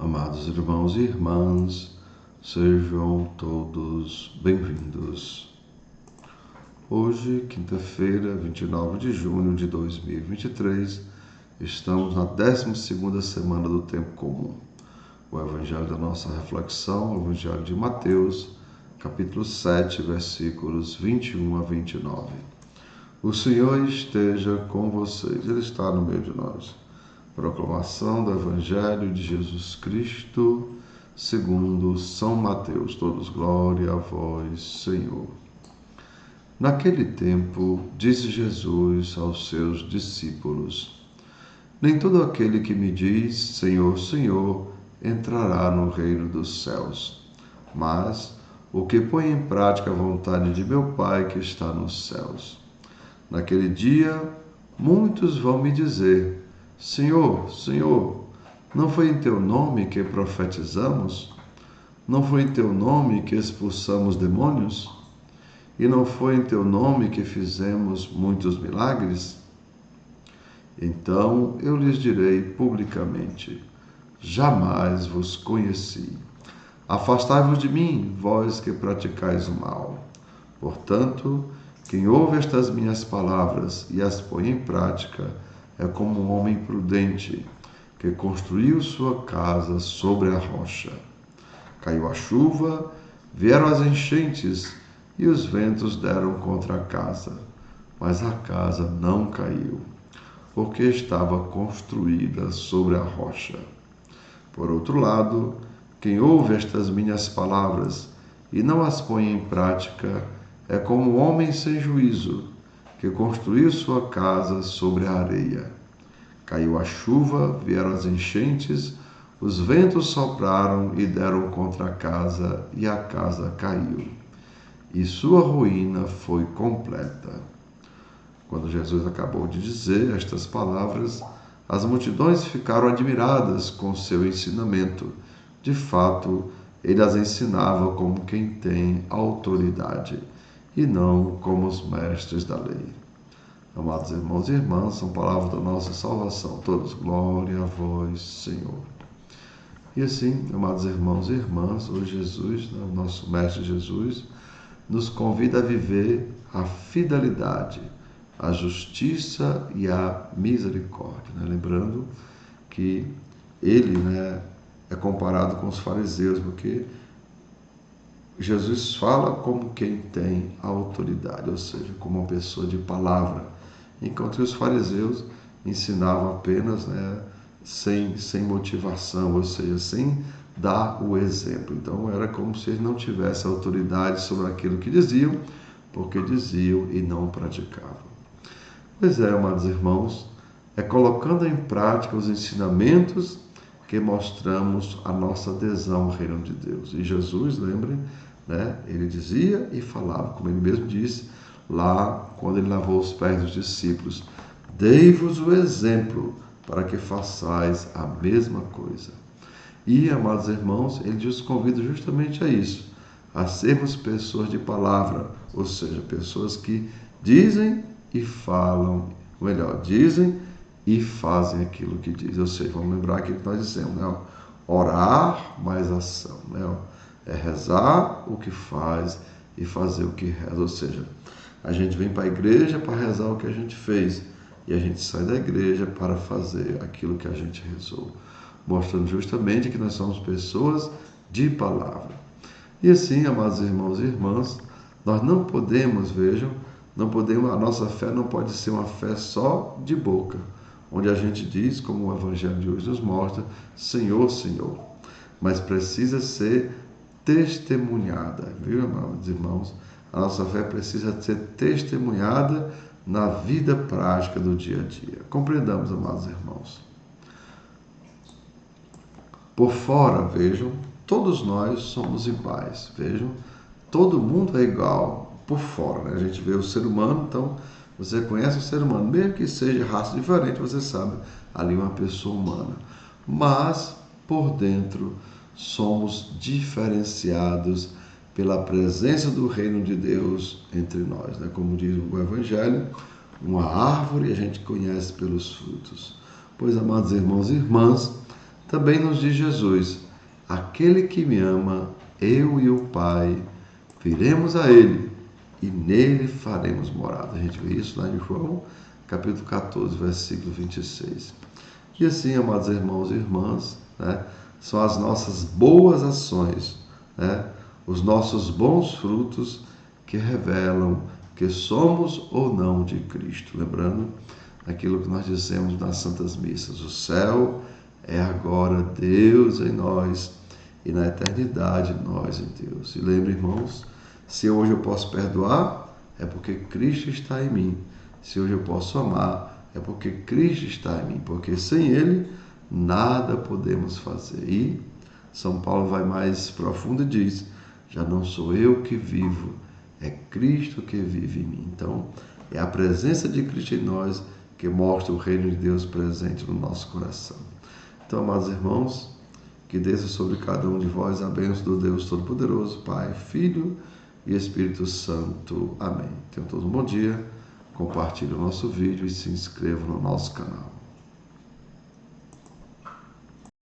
Amados irmãos e irmãs, sejam todos bem-vindos. Hoje, quinta-feira, 29 de junho de 2023, estamos na 12ª semana do Tempo Comum. O Evangelho da nossa reflexão, o Evangelho de Mateus, capítulo 7, versículos 21 a 29. O Senhor esteja com vocês, Ele está no meio de nós. Proclamação do Evangelho de Jesus Cristo, segundo São Mateus. Todos glória a vós, Senhor. Naquele tempo, disse Jesus aos seus discípulos: Nem todo aquele que me diz, Senhor, Senhor, entrará no reino dos céus, mas o que põe em prática a vontade de meu Pai que está nos céus. Naquele dia, muitos vão me dizer: Senhor, Senhor, não foi em teu nome que profetizamos? Não foi em teu nome que expulsamos demônios? E não foi em teu nome que fizemos muitos milagres? Então eu lhes direi publicamente: jamais vos conheci. Afastai-vos de mim, vós que praticais o mal. Portanto, quem ouve estas minhas palavras e as põe em prática é como um homem prudente que construiu sua casa sobre a rocha. Caiu a chuva, vieram as enchentes e os ventos deram contra a casa, mas a casa não caiu, porque estava construída sobre a rocha. Por outro lado, quem ouve estas minhas palavras e não as põe em prática é como um homem sem juízo, que construiu sua casa sobre a areia. Caiu a chuva, vieram as enchentes, os ventos sopraram e deram contra a casa, e a casa caiu. E sua ruína foi completa. Quando Jesus acabou de dizer estas palavras, as multidões ficaram admiradas com seu ensinamento. De fato, ele as ensinava como quem tem autoridade, e não como os mestres da lei. Amados irmãos e irmãs, são palavras da nossa salvação. Todos, glória a vós, Senhor. E assim, amados irmãos e irmãs, hoje Jesus, o nosso Mestre Jesus, nos convida a viver a fidelidade, a justiça e a misericórdia. Lembrando que ele é comparado com os fariseus, porque Jesus fala como quem tem autoridade, ou seja, como uma pessoa de palavra, enquanto os fariseus ensinavam apenas sem motivação, ou seja, sem dar o exemplo. Então era como se eles não tivessem autoridade sobre aquilo que diziam, porque diziam e não praticavam. Pois é, amados irmãos, é colocando em prática os ensinamentos que mostramos a nossa adesão ao reino de Deus. E Jesus, lembrem, ele dizia e falava, como ele mesmo disse, lá quando ele lavou os pés dos discípulos: dei-vos o exemplo para que façais a mesma coisa. E, amados irmãos, ele nos convida justamente a isso, a sermos pessoas de palavra, ou seja, pessoas que dizem e falam, melhor, dizem e fazem aquilo que dizem. Ou seja, vamos lembrar aquilo que nós dissemos, orar mais ação, é rezar o que faz e fazer o que reza. Ou seja, a gente vem para a igreja para rezar o que a gente fez e a gente sai da igreja para fazer aquilo que a gente rezou, mostrando justamente que nós somos pessoas de palavra. E assim, amados irmãos e irmãs, nós não podemos, a nossa fé não pode ser uma fé só de boca, onde a gente diz, como o Evangelho de hoje nos mostra, Senhor, Senhor, mas precisa ser testemunhada, viu, amados irmãos? A nossa fé precisa ser testemunhada na vida prática do dia a dia. Compreendamos, amados irmãos. Por fora, vejam, todos nós somos iguais, vejam, todo mundo é igual por fora, A gente vê o ser humano, então você conhece o ser humano, mesmo que seja raça diferente, você sabe, ali uma pessoa humana. Mas, por dentro, somos diferenciados pela presença do reino de Deus entre nós. Como diz o Evangelho, uma árvore a gente conhece pelos frutos. Pois, amados irmãos e irmãs, Também nos diz Jesus: aquele que me ama, eu e o Pai viremos a ele e nele faremos morada. A gente vê isso lá em João, capítulo 14, versículo 26. E assim, amados irmãos e irmãs, né, são as nossas boas ações, né, os nossos bons frutos que revelam que somos ou não de Cristo. Lembrando aquilo que nós dizemos nas Santas Missas: o céu é agora Deus em nós e na eternidade nós em Deus. E lembre, irmãos, se hoje eu posso perdoar, é porque Cristo está em mim. Se hoje eu posso amar, é porque Cristo está em mim. Porque sem Ele, nada podemos fazer. E São Paulo vai mais profundo e diz: já não sou eu que vivo, é Cristo que vive em mim. Então, é a presença de Cristo em nós que mostra o reino de Deus presente no nosso coração. Então, amados irmãos, que desça sobre cada um de vós a bênção do Deus Todo-Poderoso, Pai, Filho e Espírito Santo. Amém. Tenham todos um bom dia, compartilhe o nosso vídeo e se inscrevam no nosso canal.